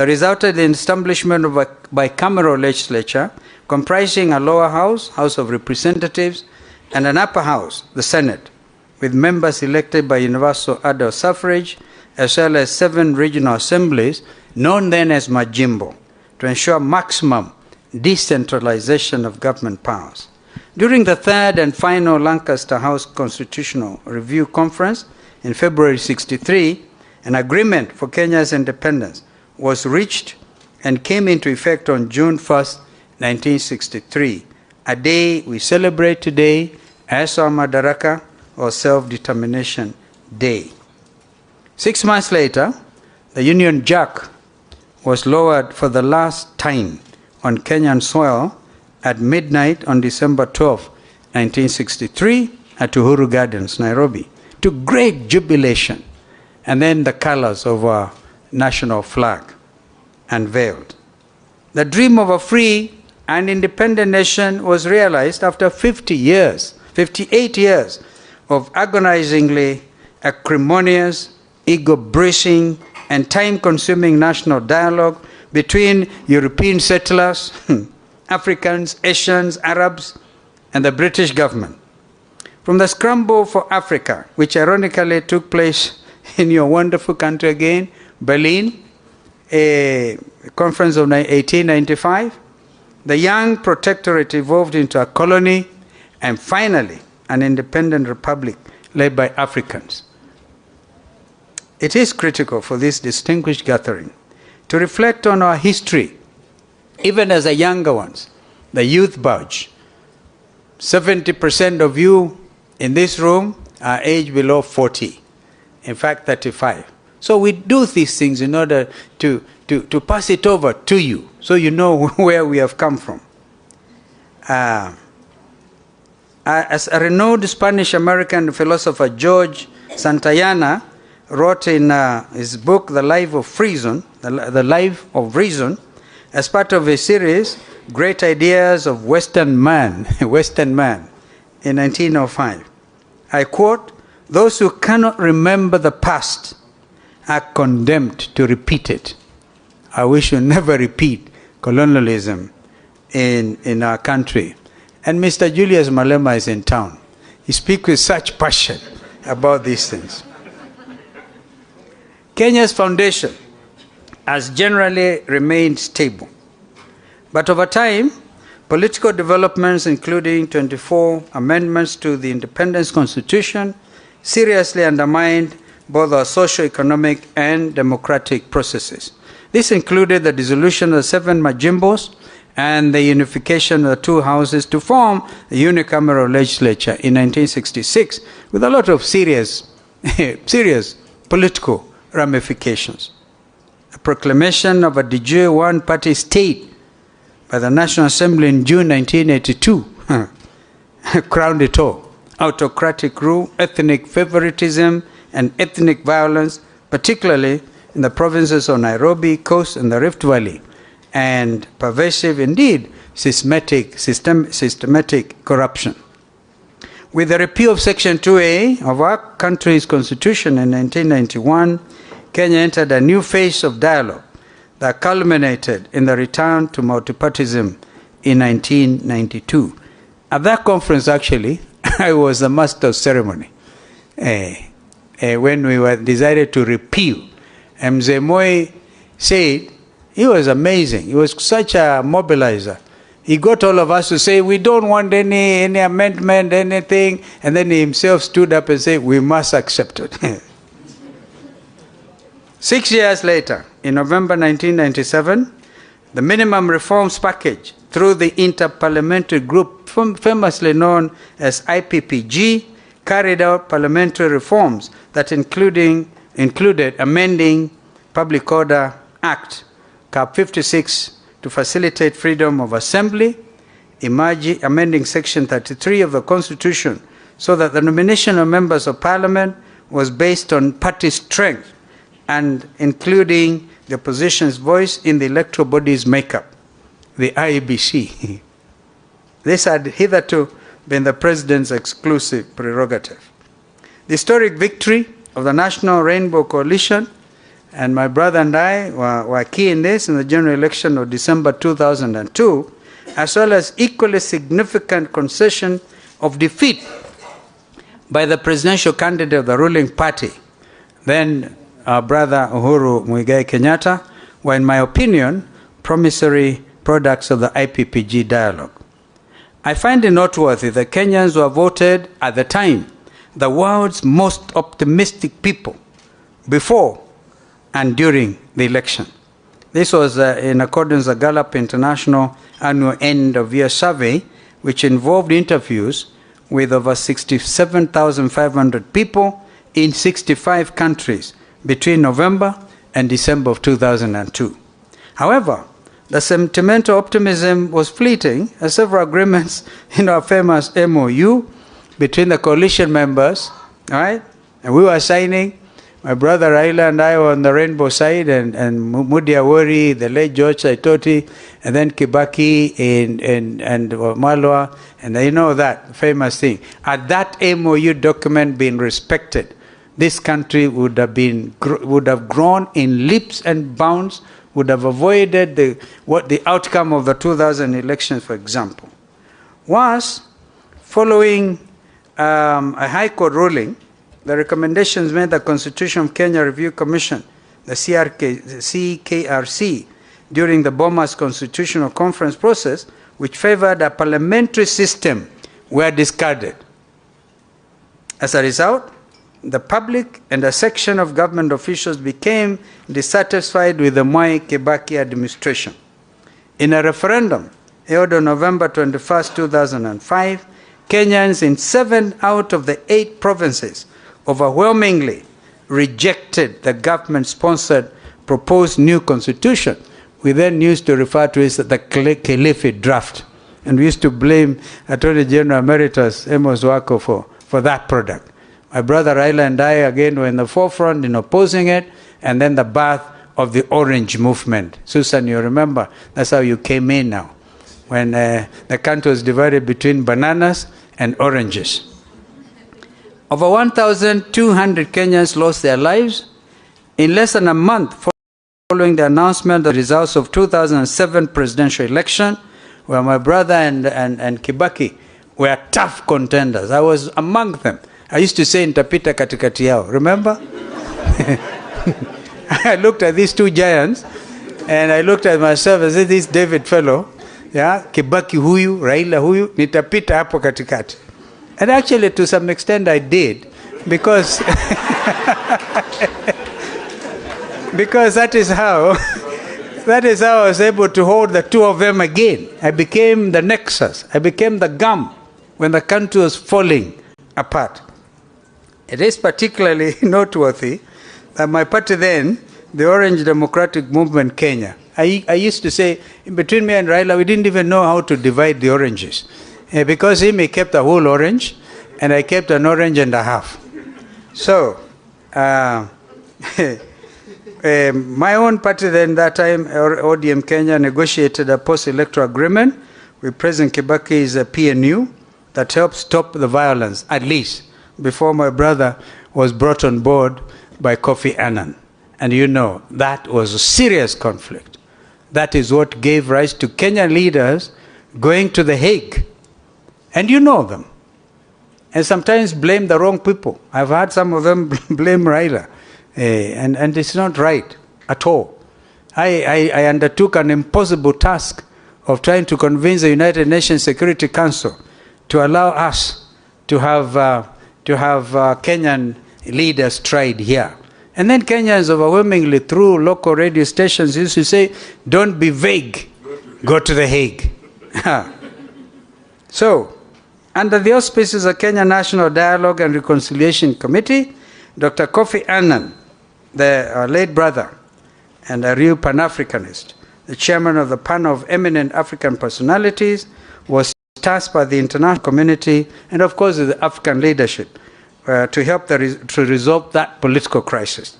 that resulted in establishment of a bicameral legislature comprising a lower house, House of Representatives, and an upper house, the Senate, with members elected by universal adult suffrage, as well as 7 regional assemblies, known then as Majimbo, to ensure maximum decentralization of government powers. During the third and final Lancaster House Constitutional Review Conference in February '63, an agreement for Kenya's independence was reached and came into effect on June 1st, 1963, a day we celebrate today as our Madaraka, or Self-Determination Day. 6 months later, the Union Jack was lowered for the last time on Kenyan soil at midnight on December 12, 1963, at Uhuru Gardens, Nairobi, to great jubilation, and then the colors of our national flag unveiled. The dream of a free and independent nation was realized after 58 years of agonizingly acrimonious, ego-bruising, and time-consuming national dialogue between European settlers, Africans, Asians, Arabs, and the British government. From the scramble for Africa, which ironically took place in your wonderful country again, Berlin, a conference of 1895, the young protectorate evolved into a colony, and finally an independent republic led by Africans. It is critical for this distinguished gathering to reflect on our history, even as the younger ones, the youth budge. 70% of you in this room are aged below 40, in fact 35. So we do these things in order to pass it over to you, so you know where we have come from. As a renowned Spanish-American philosopher, George Santayana, wrote in his book, The Life of Reason, The Life of Reason, as part of a series, Great Ideas of Western Man, Western Man, in 1905. I quote, "Those who cannot remember the past are condemned to repeat it." We should never repeat colonialism in our country. And Mr. Julius Malema is in town. He speaks with such passion about these things. Kenya's foundation has generally remained stable. But over time, political developments, including 24 amendments to the Independence Constitution, seriously undermined both our socio-economic and democratic processes. This included the dissolution of the 7 Majimbos and the unification of the 2 houses to form the unicameral legislature in 1966, with a lot of serious political ramifications. A proclamation of a de jure one-party state by the National Assembly in June 1982 crowned it all. Autocratic rule, ethnic favoritism, and ethnic violence, particularly in the provinces of Nairobi, Coast, and the Rift Valley, and pervasive, indeed, systematic corruption. With the repeal of Section 2A of our country's constitution in 1991, Kenya entered a new phase of dialogue that culminated in the return to multipartyism in 1992. At that conference, actually, I was the master of ceremony when we were decided to repeal. Mzee Moi said, he was amazing. He was such a mobilizer. He got all of us to say, we don't want any amendment, anything. And then he himself stood up and said, we must accept it. 6 years later, in November 1997, the minimum reforms package through the Interparliamentary Group, famously known as IPPG, carried out parliamentary reforms that included amending Public Order Act, Cap 56, to facilitate freedom of assembly, amending Section 33 of the Constitution so that the nomination of members of Parliament was based on party strength and including the opposition's voice in the electoral body's makeup, the IEBC. This had hitherto been the president's exclusive prerogative. The historic victory of the National Rainbow Coalition and my brother and I were key in this in the general election of December 2002, as well as equally significant concession of defeat by the presidential candidate of the ruling party, then our brother Uhuru Muigai Kenyatta, were, in my opinion, promissory products of the IPPG dialogue. I find it noteworthy that Kenyans were voted at the time the world's most optimistic people before and during the election. This was in accordance with the Gallup International annual end-of-year survey, which involved interviews with over 67,500 people in 65 countries between November and December of 2002. However, the sentimental optimism was fleeting, as several agreements in our famous MOU between the coalition members, right? And we were signing. My brother Raila and I were on the rainbow side, and Mudi Awori, the late George Saitoti, and then Kibaki and Malwa, and you know that famous thing. Had that MOU document been respected, this country would have grown in leaps and bounds, would have avoided the outcome of the 2000 elections, for example. Was, following a High Court ruling, the recommendations made the Constitution of Kenya Review Commission, the CKRC, during the Bomas Constitutional Conference process, which favored a parliamentary system, were discarded. As a result, the public and a section of government officials became dissatisfied with the Mwai Kibaki administration. In a referendum held on November 21, 2005, Kenyans in 7 out of the 8 provinces overwhelmingly rejected the government-sponsored proposed new constitution. We then used to refer to it as the Kilifi draft. And we used to blame Attorney General Emeritus Amos Wako for that product. My brother Raila and I, again, were in the forefront in opposing it, and then the birth of the Orange Movement. Susan, you remember, that's how you came in now, when the country was divided between bananas and oranges. Over 1,200 Kenyans lost their lives in less than a month following the announcement of the results of 2007 presidential election, where my brother and Kibaki were tough contenders. I was among them. I used to say nitapita katikati yao. Remember? I looked at these two giants, and I looked at myself and said, this David fellow, yeah, Kibaki huyu, Raila huyu, nitapita hapo katikati. And actually, to some extent, I did, because because that is how I was able to hold the two of them again. I became the nexus. I became the gum when the country was falling apart. It is particularly noteworthy that my party then, the Orange Democratic Movement Kenya, I used to say, between me and Raila, we didn't even know how to divide the oranges. Because he kept a whole orange, and I kept an orange and a half. So, my own party then, that time, ODM Kenya, negotiated a post-electoral agreement with President Kibaki's PNU that helped stop the violence, at least, before my brother was brought on board by Kofi Annan. And you know, that was a serious conflict. That is what gave rise to Kenyan leaders going to The Hague. And you know them. And sometimes blame the wrong people. I've heard some of them blame Raila. And it's not right at all. I undertook an impossible task of trying to convince the United Nations Security Council to allow us to have Kenyan leaders tried here. And then Kenyans overwhelmingly, through local radio stations, used to say, don't be vague, go to The Hague. So, under the auspices of Kenya National Dialogue and Reconciliation Committee, Dr. Kofi Annan, the late brother and a real Pan-Africanist, the chairman of the panel of eminent African personalities, was tasked by the international community and, of course, the African leadership to help to resolve that political crisis.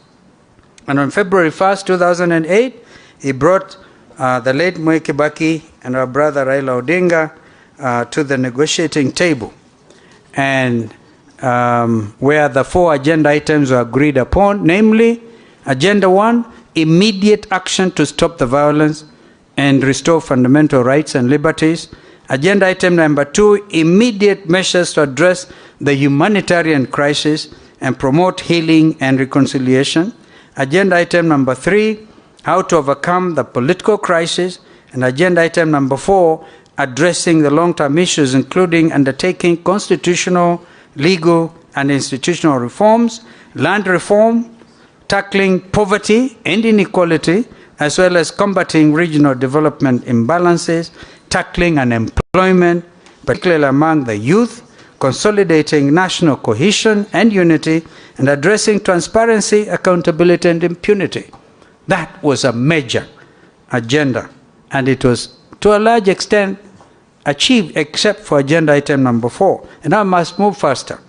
And on February 1st, 2008, he brought the late Mwai Kibaki and our brother Raila Odinga to the negotiating table, and where the 4 agenda items were agreed upon, namely Agenda 1, immediate action to stop the violence and restore fundamental rights and liberties. Agenda item number 2, immediate measures to address the humanitarian crisis and promote healing and reconciliation. Agenda item number 3, how to overcome the political crisis. And agenda item number 4, addressing the long-term issues, including undertaking constitutional, legal, and institutional reforms, land reform, tackling poverty and inequality, as well as combating regional development imbalances, tackling unemployment, particularly among the youth, consolidating national cohesion and unity, and addressing transparency, accountability, and impunity. That was a major agenda, and it was, to a large extent, achieved except for agenda item number 4. And I must move faster.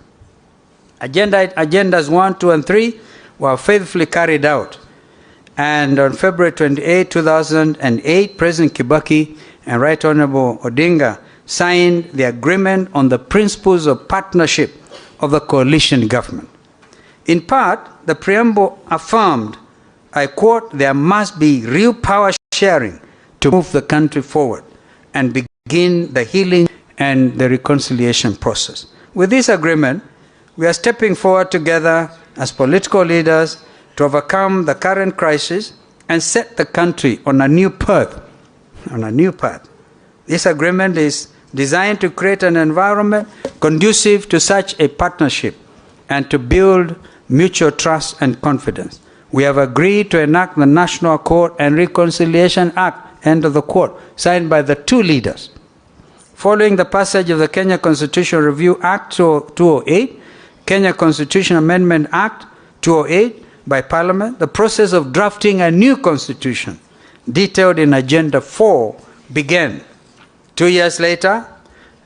Agendas 1, 2, and 3 were faithfully carried out. And on February 28, 2008, President Kibaki and Right Honorable Odinga signed the agreement on the principles of partnership of the coalition government. In part, the preamble affirmed, I quote, there must be real power sharing to move the country forward and begin the healing and the reconciliation process. With this agreement, we are stepping forward together as political leaders to overcome the current crisis and set the country on a new path. This agreement is designed to create an environment conducive to such a partnership and to build mutual trust and confidence. We have agreed to enact the National Accord and Reconciliation Act, end of the quote, signed by the two leaders. Following the passage of the Kenya Constitution Review Act 2008, Kenya Constitution Amendment Act 2008 by Parliament, the process of drafting a new constitution, detailed in Agenda 4, began. 2 years later,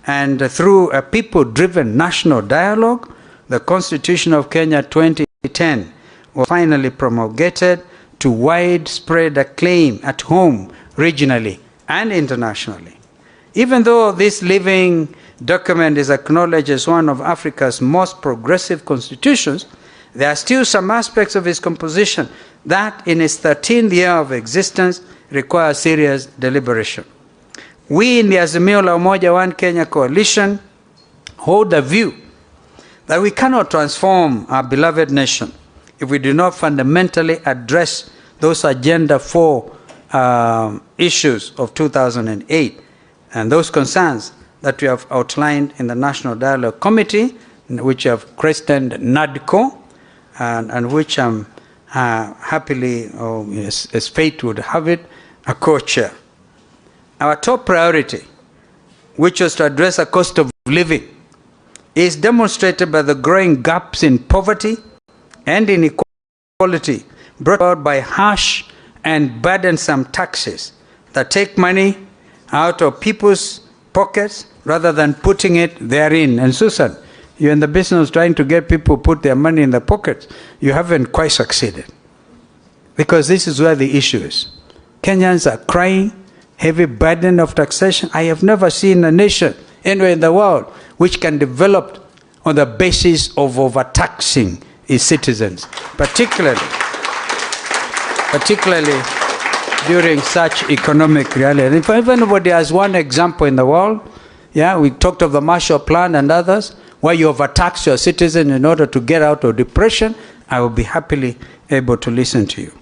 and through a people-driven national dialogue, the Constitution of Kenya 2010 was finally promulgated to widespread acclaim at home, regionally, and internationally. Even though this living document is acknowledged as one of Africa's most progressive constitutions, there are still some aspects of its composition that, in its 13th year of existence, require serious deliberation. We in the Azimio la Umoja One Kenya coalition hold the view that we cannot transform our beloved nation if we do not fundamentally address those Agenda 4 issues of 2008 and those concerns that we have outlined in the National Dialogue Committee, which have christened NADCO, and which I'm happily, as fate would have it, a co-chair. Our top priority, which was to address the cost of living, is demonstrated by the growing gaps in poverty and inequality brought about by harsh and burdensome taxes that take money out of people's pockets rather than putting it therein. And Susan, you're in the business trying to get people to put their money in their pockets. You haven't quite succeeded. Because this is where the issue is. Kenyans are crying, heavy burden of taxation. I have never seen a nation anywhere in the world which can develop on the basis of overtaxing its citizens, particularly during such economic reality. If anybody has one example in the world, we talked of the Marshall Plan and others, where you overtax your citizen in order to get out of depression, I will be happily able to listen to you.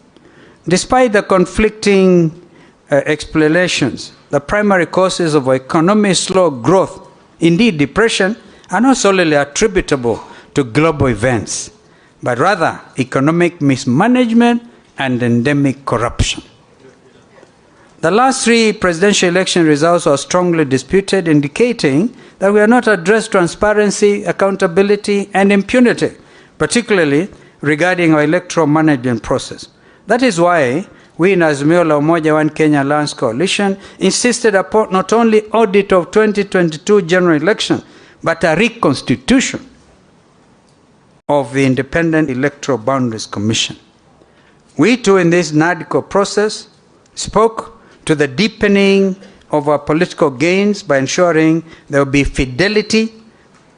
Despite the conflicting explanations, the primary causes of economic slow growth, indeed depression, are not solely attributable to global events, but rather economic mismanagement and endemic corruption. The last 3 presidential election results are strongly disputed, indicating that we have not addressed transparency, accountability, and impunity, particularly regarding our electoral management process. That is why we in Azimio la Umoja One Kenya Alliance Coalition insisted upon not only audit of 2022 general election, but a reconstitution of the Independent Electoral Boundaries Commission. We too in this NADCO process spoke to the deepening of our political gains by ensuring there will be fidelity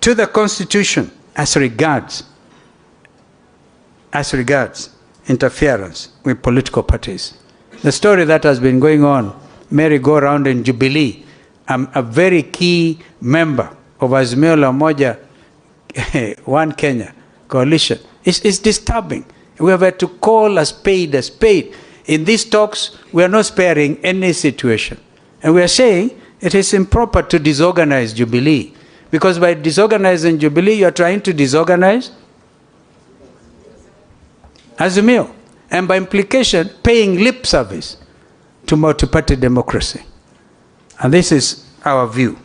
to the Constitution as regards interference with political parties. The story that has been going on, merry-go-round in Jubilee, I'm a very key member of Azimio la Umoja One Kenya coalition. It's disturbing. We have had to call a spade a spade. In these talks, we are not sparing any situation. And we are saying it is improper to disorganize Jubilee. Because by disorganizing Jubilee, you are trying to disorganize Azimio. And by implication, paying lip service to multi-party democracy. And this is our view.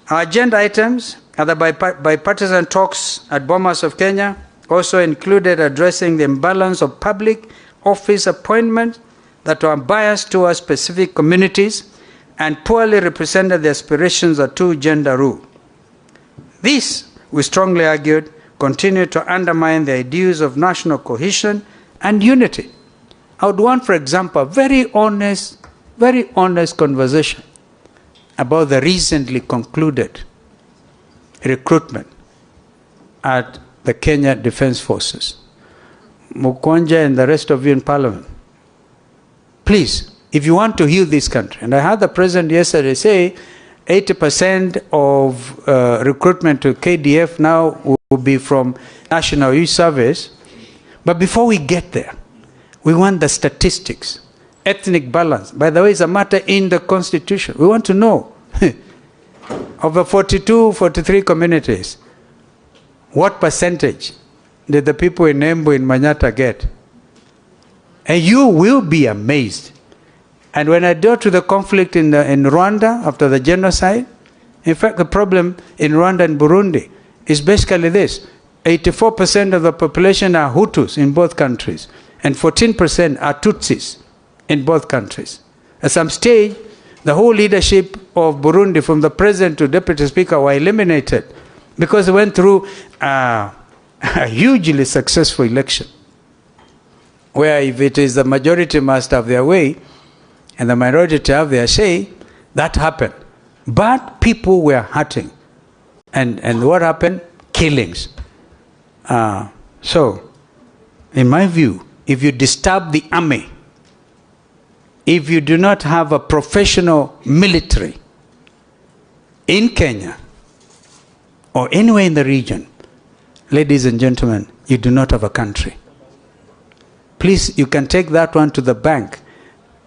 Our agenda items at the bipartisan talks at Bomas of Kenya also included addressing the imbalance of public office appointments that are biased towards specific communities and poorly represented the aspirations of two-gender rule. This, we strongly argued, continued to undermine the ideals of national cohesion and unity. I would want, for example, a very honest conversation about the recently concluded recruitment at the Kenya Defense Forces. Mukwanja and the rest of you in Parliament, please, if you want to heal this country, and I heard the President yesterday say 80% of recruitment to KDF now will be from National Youth Service, but before we get there, we want the statistics, ethnic balance. By the way, it's a matter in the Constitution. We want to know, of the 42, 43 communities, what percentage did the people in Embu, in Manyata get? And you will be amazed. And when I go to the conflict in Rwanda after the genocide, in fact, the problem in Rwanda and Burundi is basically this. 84% of the population are Hutus in both countries, and 14% are Tutsis in both countries. At some stage, the whole leadership of Burundi, from the president to deputy speaker, were eliminated because they went through a hugely successful election, where if it is the majority must have their way and the minority have their say, that happened. But people were hurting. And what happened? Killings. So, in my view, if you disturb the army, if you do not have a professional military in Kenya or anywhere in the region, ladies and gentlemen, you do not have a country. Please, you can take that one to the bank,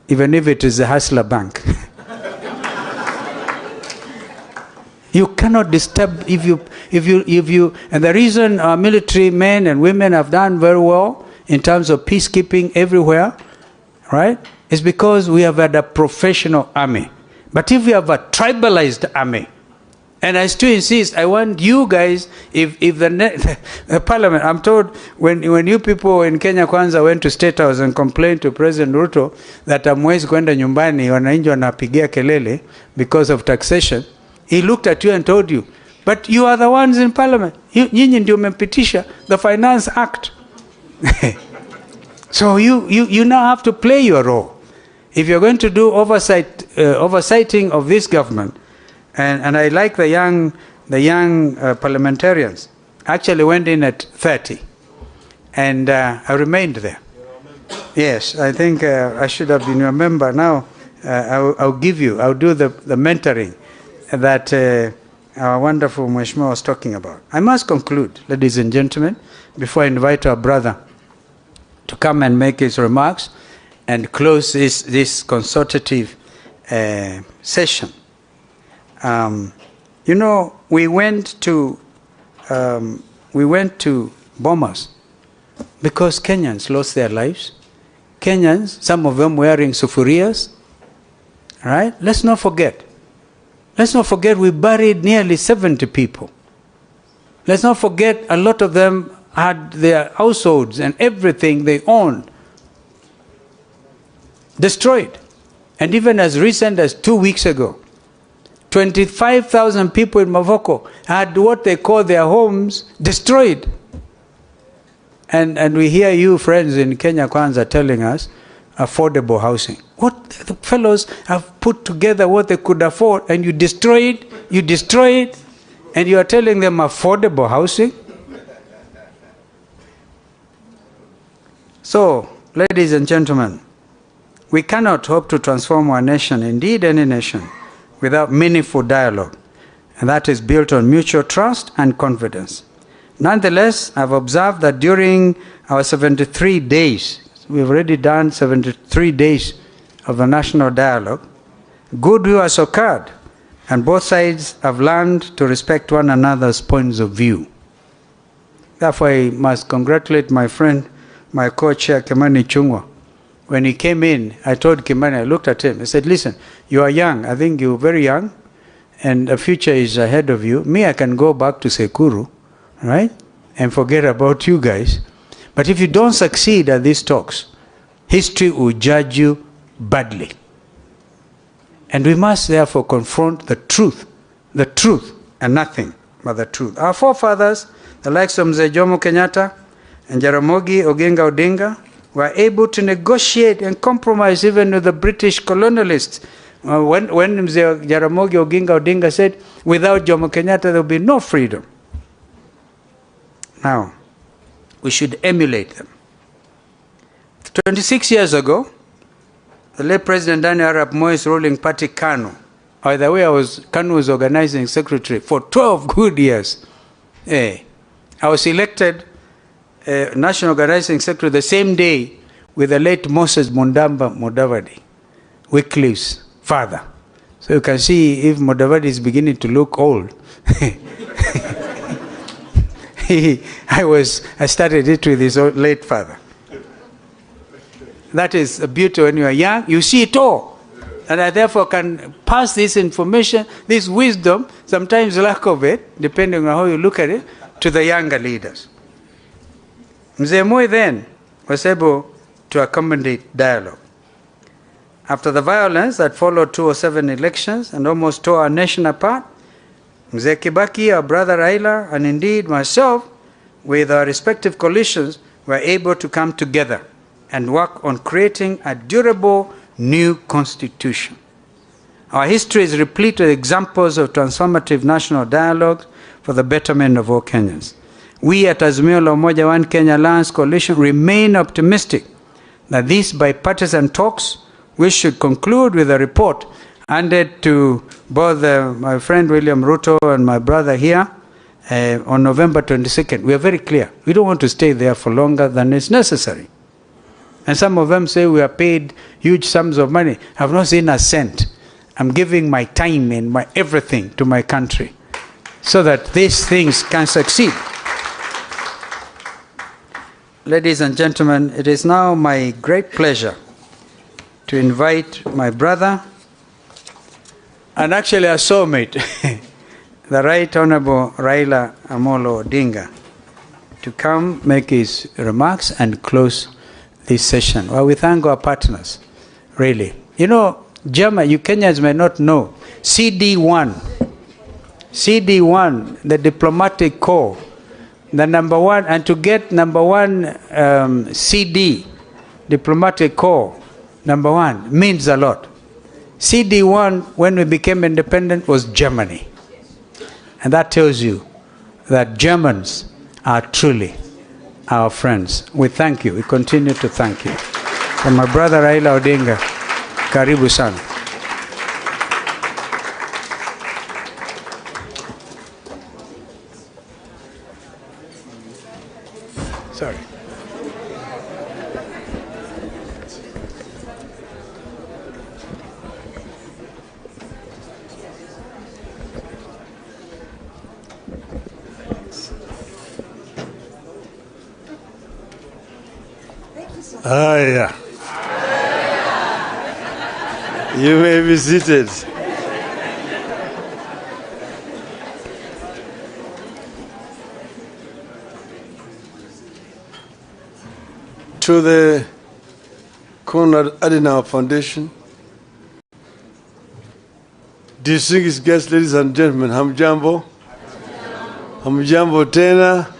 even if it is a hustler bank. You cannot disturb if you, and the reason our military men and women have done very well in terms of peacekeeping everywhere, right, is because we have had a professional army. But if we have a tribalized army, and I still insist, I want you guys, if the parliament, I'm told, when you people in Kenya Kwanza went to State House and complained to President Ruto that hamwezi kwenda nyumbani, wananchi wanapigia kelele because of taxation, he looked at you and told you, but you are the ones in parliament. Nyinyi ndio mmepitisha the Finance Act. So you now have to play your role. If you're going to do oversighting of this government, and I like the young parliamentarians, actually went in at 30, and I remained there. Yes, I think I should have been a member. Now I'll do the mentoring that our wonderful Mheshimiwa was talking about. I must conclude, ladies and gentlemen, before I invite our brother to come and make his remarks and close this consultative session. You know, we went to Bomas because Kenyans lost their lives. Kenyans, some of them wearing sufurias, right? Let's not forget we buried nearly 70 people. Let's not forget a lot of them had their households and everything they owned destroyed. And even as recent as 2 weeks ago, 25,000 people in Mavoko had what they call their homes destroyed. And we hear you friends in Kenya Kwanza telling us affordable housing. What the fellows have put together what they could afford, and you destroy it, and you are telling them affordable housing? So, ladies and gentlemen, we cannot hope to transform our nation, indeed any nation, without meaningful dialogue, and that is built on mutual trust and confidence. Nonetheless, I've observed that during our 73 days, we've already done 73 days of the national dialogue, goodwill has occurred, and both sides have learned to respect one another's points of view. Therefore, I must congratulate my friend, my co-chair, Kimani Ichung'wah. When he came in, I told Kimani, I looked at him, I said, listen, you are young, I think you're very young, and the future is ahead of you. Me, I can go back to Sekuru, right, and forget about you guys. But if you don't succeed at these talks, history will judge you badly. And we must therefore confront the truth, and nothing but the truth. Our forefathers, the likes of Mzee Jomo Kenyatta and Jaramogi Oginga Odinga, were able to negotiate and compromise even with the British colonialists. When Mzee Jaramogi Oginga Odinga said, without Jomo Kenyatta there will be no freedom. Now, we should emulate them. 26 years ago, the late President Daniel Arap Moi's ruling party, KANU, by the way, KANU was organizing secretary for 12 good years. I was elected National Organizing Secretary the same day with the late Moses Mundamba Mudavadi, Wycliffe's father. So you can see if Mudavadi is beginning to look old. I started it with his late father. That is a beauty. When you are young, you see it all. And I therefore can pass this information, this wisdom, sometimes lack of it, depending on how you look at it, to the younger leaders. Mzee Moi then was able to accommodate dialogue. After the violence that followed 2007 elections and almost tore our nation apart, Mzee Kibaki, our brother Raila, and indeed myself, with our respective coalitions, were able to come together and work on creating a durable new constitution. Our history is replete with examples of transformative national dialogue for the betterment of all Kenyans. We at Azimio la Umoja One Kenya Alliance Coalition remain optimistic that these bipartisan talks, which should conclude with a report handed to both my friend William Ruto and my brother here on November 22nd. We are very clear. We don't want to stay there for longer than is necessary. And some of them say we are paid huge sums of money. I have not seen a cent. I'm giving my time and my everything to my country so that these things can succeed. Ladies and gentlemen, it is now my great pleasure to invite my brother and actually a soulmate, the Right Honorable Raila Amolo Odinga, to come make his remarks and close this session. Well, we thank our partners, really. You know, German, you Kenyans may not know, CD1, the diplomatic corps, the number one, and to get number one CD, diplomatic corps, number one, means a lot. CD1, when we became independent, was Germany. And that tells you that Germans are truly our friends. We thank you. We continue to thank you. From my brother Raila Odinga, karibu sana. Sorry. Yeah. You may be seated. To the Konrad Adenauer Foundation, distinguished guests, ladies and gentlemen, hamjambo. Hamjambo tena.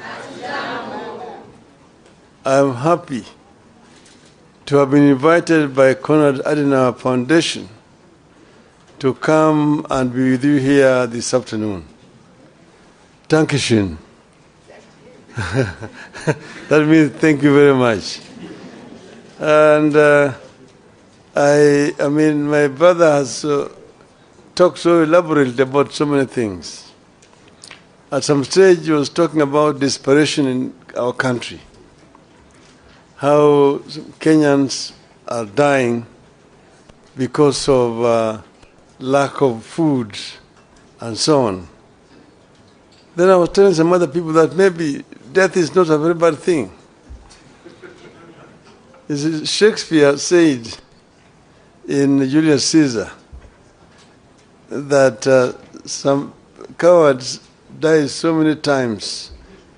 I am happy to have been invited by Konrad Adenauer Foundation to come and be with you here this afternoon. Dankeschön. That means thank you very much. And I mean, my brother has talked so elaborately about so many things. At some stage, he was talking about desperation in our country, how Kenyans are dying because of lack of food and so on. Then I was telling some other people that maybe death is not a very bad thing. Shakespeare said in Julius Caesar that some cowards die so many times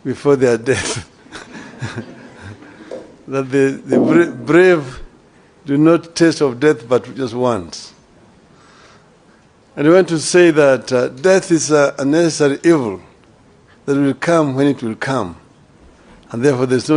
before their death that the brave do not taste of death but just once. And I want to say that death is a necessary evil that will come when it will come, and therefore there's no